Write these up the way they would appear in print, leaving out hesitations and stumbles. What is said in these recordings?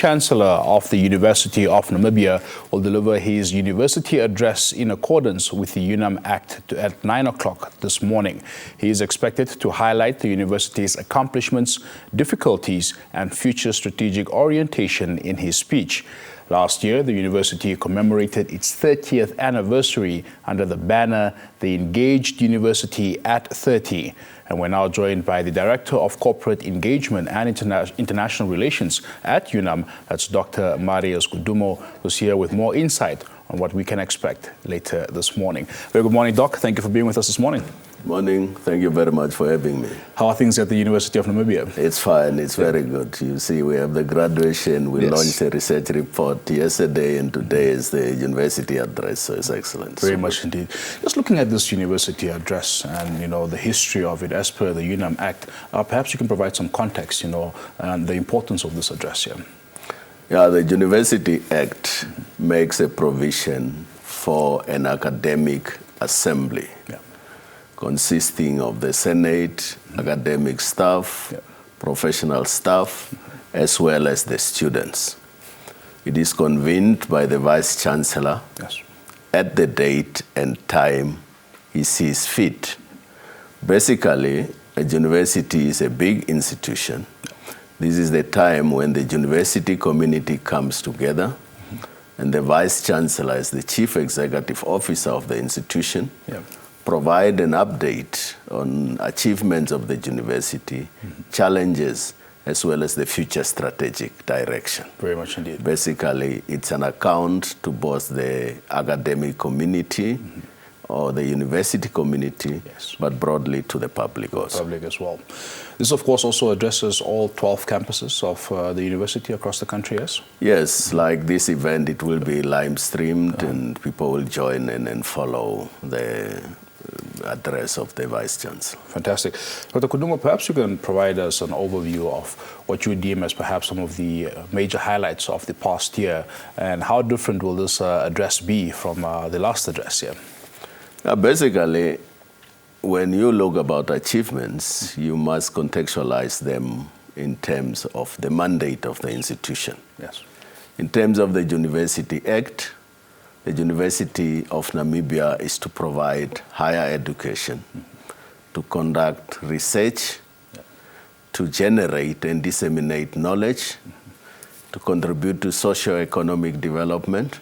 Chancellor of the University of Namibia will deliver his university address in accordance with the UNAM Act at 9 o'clock this morning. He is expected to highlight the university's accomplishments, difficulties, and future strategic orientation in his speech. Last year, the university commemorated its 30th anniversary under the banner, The Engaged University at 30. And we're now joined by the Director of Corporate Engagement and International Relations at UNAM, that's Dr. Marius Gudumo, who's here with more insight on what we can expect later this morning. Very good morning, Doc. Thank you for being with us this morning. Morning. Thank you very much for having me. How are things at the University of Namibia? It's fine. It's very good. You see, we have the graduation. We launched a research report yesterday, and today is the university address, so it's excellent. Very much indeed. Just looking at this university address and, the history of it as per the UNAM Act, perhaps you can provide some context, and the importance of this address here. Yeah, the University Act makes a provision for an academic assembly. Consisting of the Senate, academic staff, professional staff, as well as the students. It is convened by the Vice Chancellor at the date and time he sees fit. Basically, a university is a big institution. This is the time when the university community comes together, and the Vice Chancellor is the Chief Executive Officer of the institution, provide an update on achievements of the university, challenges, as well as the future strategic direction. Very much indeed. Basically, it's an account to both the academic community or the university community, but broadly to the public also. Public as well. This, of course, also addresses all 12 campuses of the university across the country, yes? Yes, like this event, it will be live-streamed and people will join in and follow the address of the Vice Chancellor. Fantastic. Dr. Gudumo, perhaps you can provide us an overview of what you deem as perhaps some of the major highlights of the past year, and how different will this address be from the last address here? Basically, when you look about achievements, you must contextualize them in terms of the mandate of the institution. Yes. In terms of the University Act, the University of Namibia is to provide higher education, to conduct research, to generate and disseminate knowledge, to contribute to socio-economic development,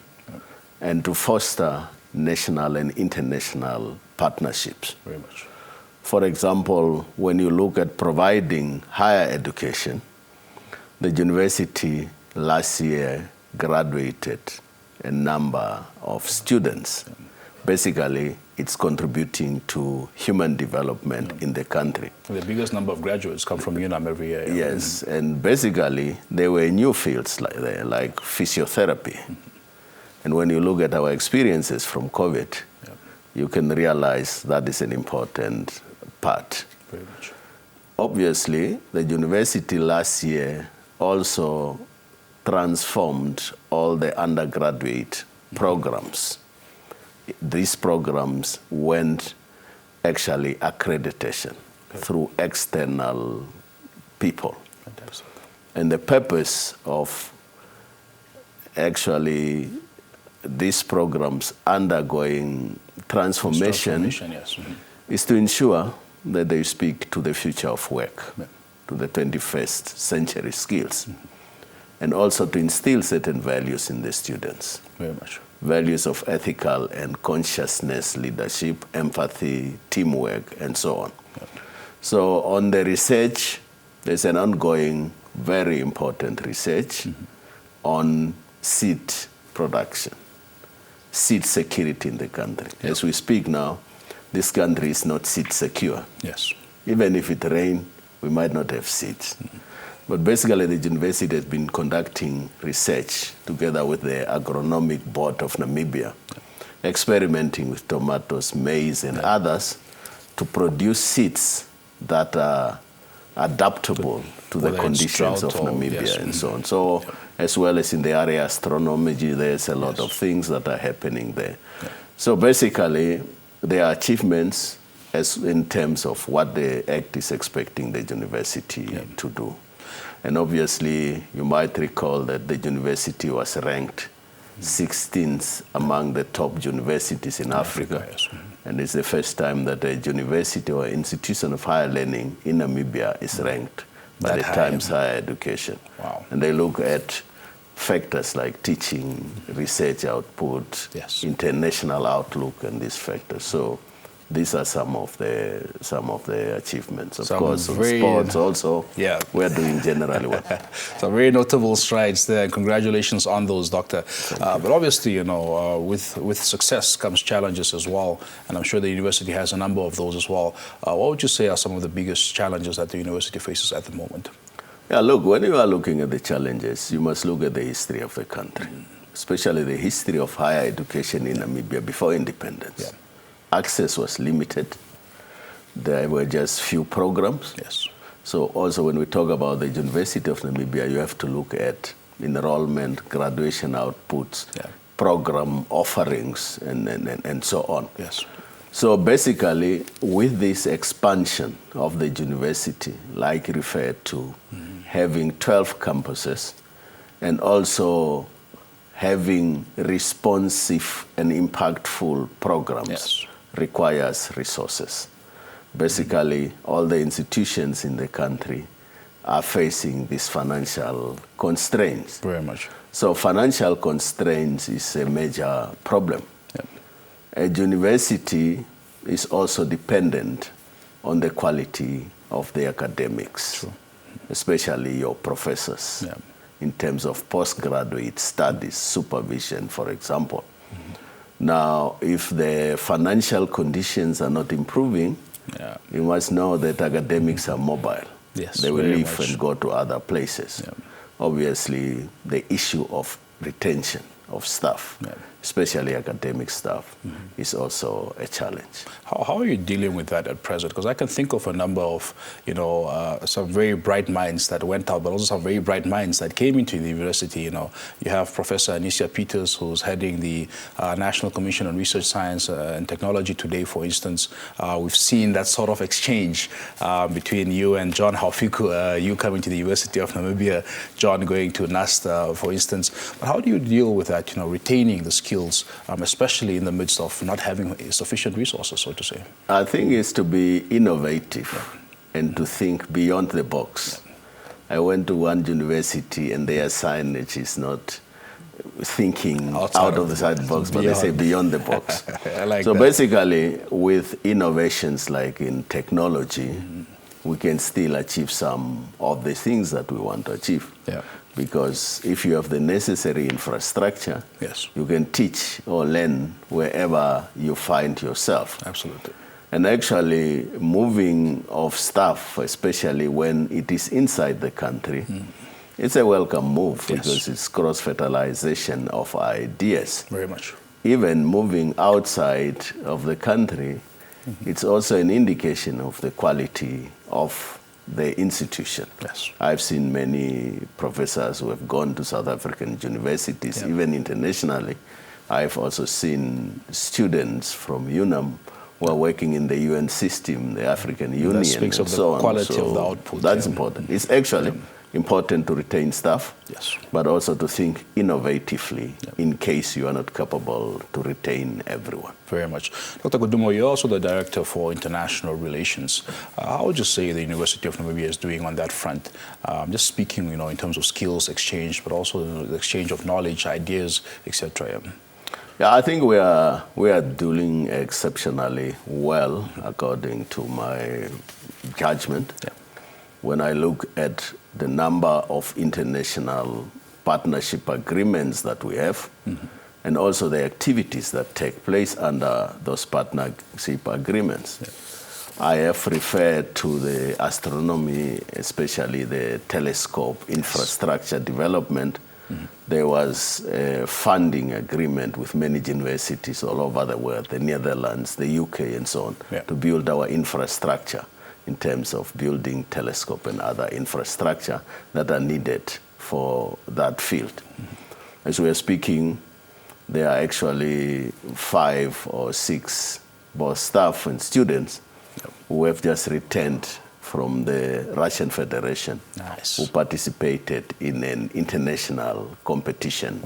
and to foster national and international partnerships. Very much. For example, when you look at providing higher education, the university last year graduated a number of students. Basically, it's contributing to human development in the country. The biggest number of graduates come from UNAM every year. Yes, and basically, there were new fields like physiotherapy. And when you look at our experiences from COVID, you can realize that is an important part. Very much. Obviously, the university last year also transformed all the undergraduate programs. These programs went actually accreditation through external people. Fantastic. And the purpose of actually these programs undergoing transformation is to ensure that they speak to the future of work, to the 21st century skills, and also to instill certain values in the students. Very much. Values of ethical and consciousness leadership, empathy, teamwork, and so on. So on the research, there's an ongoing, very important research on seed production, seed security in the country. As we speak now, this country is not seed secure. Yes. Even if it rains, we might not have seeds. But basically, the university has been conducting research together with the Agronomic Board of Namibia, experimenting with tomatoes, maize, and others to produce seeds that are adaptable to the conditions of Namibia and so on. So, as well as in the area of astronomy, there's a lot of things that are happening there. So basically, there are achievements as in terms of what the Act is expecting the university to do. And obviously, you might recall that the university was ranked 16th among the top universities in Africa. Yes. And it's the first time that a university or institution of higher learning in Namibia is ranked by the Times Higher Education. Wow. And they look at factors like teaching, research output, yes. international outlook, and these factors. So these are some of the achievements. Of course, in sports also, we're doing generally well. So very notable strides there. Congratulations on those, Doctor. But obviously, you know, with success comes challenges as well, and I'm sure the university has a number of those as well. What would you say are some of the biggest challenges that the university faces at the moment? Yeah, look, when you are looking at the challenges, you must look at the history of the country, especially the history of higher education in Namibia before independence. Yeah. Access was limited. There were just few programs. Yes. So also when we talk about the University of Namibia, you have to look at enrollment, graduation outputs, program offerings, and so on. Yes. So basically, with this expansion of the university, like referred to, having 12 campuses, and also having responsive and impactful programs requires resources. Basically, all the institutions in the country are facing these financial constraints. Very much. So financial constraints is a major problem. A university is also dependent on the quality of the academics, especially your professors, in terms of postgraduate studies, supervision, for example. Now, if the financial conditions are not improving, you must know that academics are mobile. Yes, they will leave and go to other places. Obviously, the issue of retention of staff, especially academic staff, is also a challenge. How are you dealing with that at present? Because I can think of a number of, you know, some very bright minds that went out, but also some very bright minds that came into the university. You know, you have Professor Anicia Peters, who's heading the National Commission on Research, Science and Technology today, for instance. We've seen that sort of exchange between you and John Haufiku, you coming to the University of Namibia, John going to NASTA, for instance. But how do you deal with that, you know, retaining the skills, especially in the midst of not having sufficient resources, so to say? I think it's to be innovative and to think beyond the box. I went to one university and their signage is not thinking out of the side box, but they say beyond the box. I like so that. Basically, with innovations like in technology, we can still achieve some of the things that we want to achieve. Because if you have the necessary infrastructure, you can teach or learn wherever you find yourself. Absolutely. And actually, moving of staff, especially when it is inside the country, it's a welcome move because it's cross-fertilization of ideas. Very much. Even moving outside of the country, it's also an indication of the quality of the institution. I've seen many professors who have gone to South African universities, even internationally. I've also seen students from UNAM who are working in the UN system, the African Union, that speaks and of the so on. quality So of the output. That's important. It's actually important to retain staff, but also to think innovatively in case you are not capable to retain everyone. Very much. Dr. Godumo, you're also the Director for International Relations. How would you say the University of Namibia is doing on that front? Just speaking, you know, in terms of skills exchange, but also the exchange of knowledge, ideas, etc. Yeah, I think we are doing exceptionally well, according to my judgment. When I look at the number of international partnership agreements that we have, and also the activities that take place under those partnership agreements. I have referred to the astronomy, especially the telescope infrastructure development. There was a funding agreement with many universities all over the world, the Netherlands, the UK, and so on, to build our infrastructure in terms of building telescope and other infrastructure that are needed for that field. As we are speaking, there are actually 5 or 6 both staff and students who have just returned from the Russian Federation, who participated in an international competition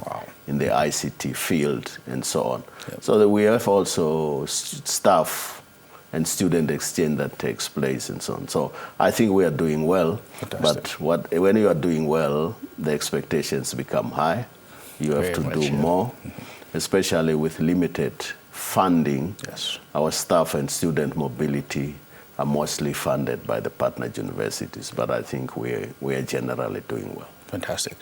in the ICT field and so on. So that we have also staff and student exchange that takes place and so on. So I think we are doing well. Fantastic. But when you are doing well, the expectations become high. You have to do more, especially with limited funding. Our staff and student mobility are mostly funded by the partner universities, but I think we are generally doing well. Fantastic.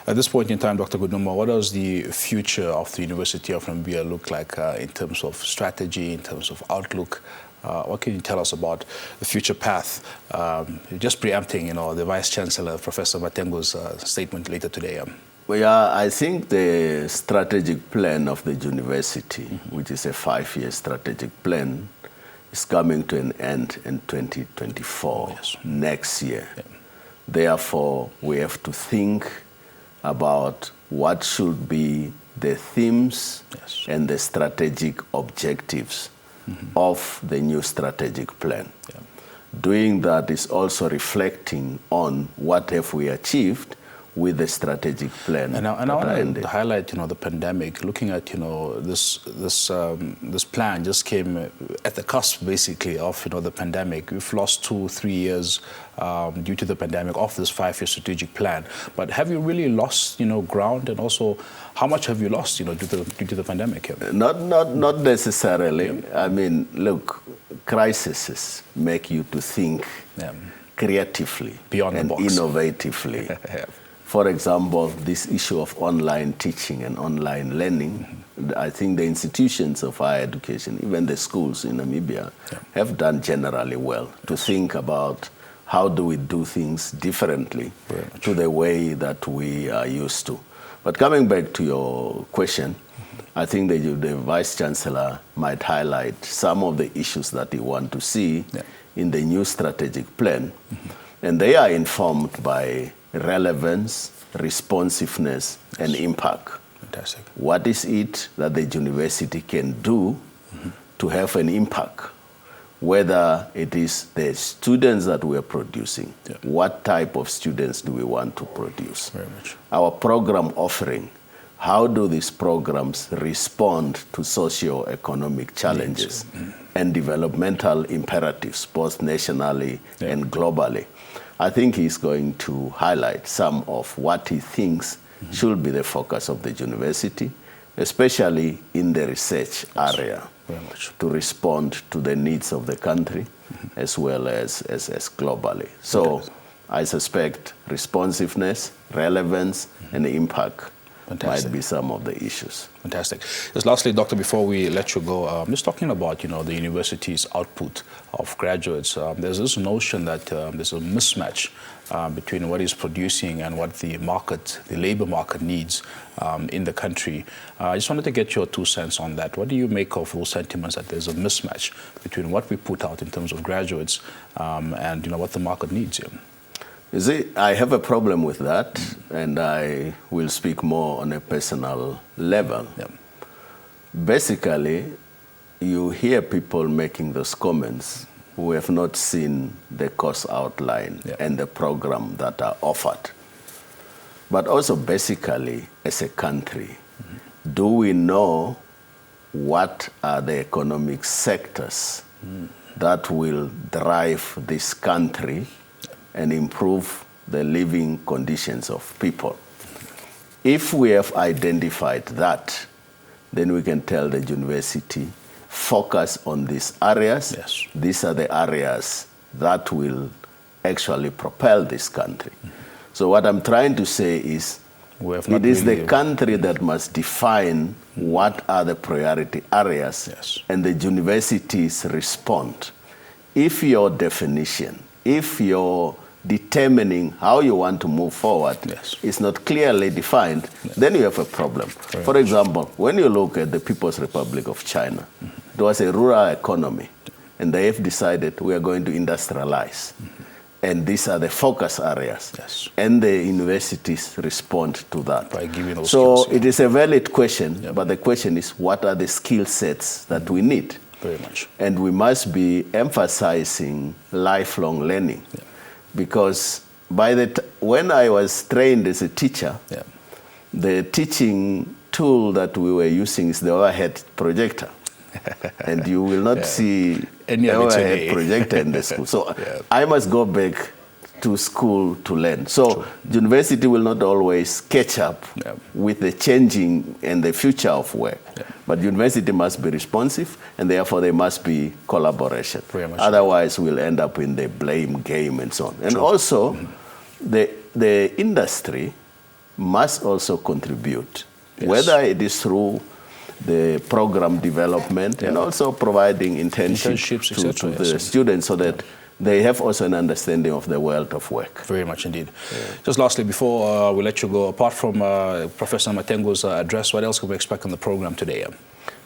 At this point in time, Dr. Guduma, what does the future of the University of Namibia look like in terms of strategy, in terms of outlook? What can you tell us about the future path? Just preempting, the Vice Chancellor, Professor Matengu's statement later today. Well, yeah, I think the strategic plan of the university, which is a 5-year strategic plan, is coming to an end in 2024, next year. Therefore, we have to think about what should be the themes and the strategic objectives of the new strategic plan. Doing that is also reflecting on what have we achieved with the strategic plan. And I want to highlight, the pandemic. Looking at, this plan just came at the cusp, basically, of, the pandemic. We've lost 2-3 years due to the pandemic of this 5-year strategic plan. But have you really lost, ground? And also, how much have you lost, due to the pandemic? Not necessarily. I mean, look, crises make you to think creatively beyond and the box, innovatively. For example, this issue of online teaching and online learning, I think the institutions of higher education, even the schools in Namibia, have done generally well to think about how do we do things differently to the way that we are used to. But coming back to your question, I think the Vice Chancellor might highlight some of the issues that he wants to see in the new strategic plan. And they are informed by relevance, responsiveness, and impact. Fantastic. What is it that the university can do to have an impact? Whether it is the students that we are producing, what type of students do we want to produce? Very much. Our program offering, how do these programs respond to socio-economic challenges and developmental imperatives, both nationally and globally? I think he's going to highlight some of what he thinks should be the focus of the university, especially in the research area, to respond to the needs of the country as well as globally. So I suspect responsiveness, relevance, and impact might be some of the issues. Fantastic. Just lastly, Doctor, before we let you go, just talking about, the university's output of graduates, there's this notion that there's a mismatch between what is producing and what the market, the labor market needs in the country. I just wanted to get your 2 cents on that. What do you make of those sentiments that there's a mismatch between what we put out in terms of graduates and, what the market needs here? You see, I have a problem with that, and I will speak more on a personal level. Basically, you hear people making those comments who have not seen the course outline and the program that are offered. But also, basically, as a country, do we know what are the economic sectors that will drive this country and improve the living conditions of people? If we have identified that, then we can tell the university, focus on these areas. These are the areas that will actually propel this country. So what I'm trying to say is, it is the country that must define what are the priority areas, and the universities respond. If your definition, if your determining how you want to move forward is not clearly defined, then you have a problem. For example, when you look at the People's Republic of China, it was a rural economy, and they have decided we are going to industrialize. And these are the focus areas. And the universities respond to that. By giving those so skills, it is a valid question, but the question is, what are the skill sets that we need? Very much. And we must be emphasizing lifelong learning. Yeah. Because when I was trained as a teacher, Yeah. the teaching tool that we were using is the overhead projector. And you will not see any overhead projector in the school. So I must go back to school to learn. So university will not always catch up with the changing and the future of work. But university must be responsive, and therefore there must be collaboration. Otherwise, we'll end up in the blame game and so on. And also, the industry must also contribute, whether it is through the program development and also providing internships to the students so that they have also an understanding of the world of work. Very much indeed. Just lastly, before we let you go, apart from Professor Matengu's address, what else can we expect on the program today?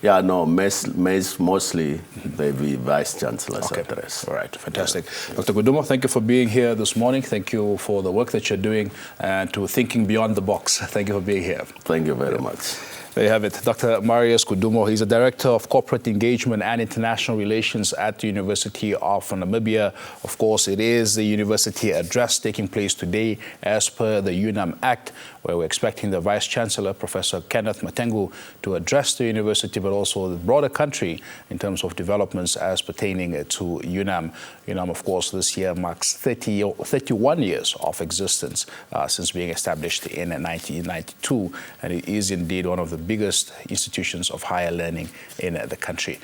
Yeah, no, mostly the Vice Chancellor's address. All right, fantastic. Dr. Kudumo, thank you for being here this morning. Thank you for the work that you're doing and to thinking beyond the box. Thank you for being here. Thank you very much. There you have it. Dr. Marius Kudumo, he's a Director of Corporate Engagement and International Relations at the University of Namibia. Of course, it is the university address taking place today as per the UNAM Act, where we're expecting the Vice Chancellor, Professor Kenneth Matengu, to address the university, but also the broader country in terms of developments as pertaining to UNAM. UNAM, of course, this year marks 31 years of existence since being established in 1992, and it is indeed one of the biggest institutions of higher learning in the country.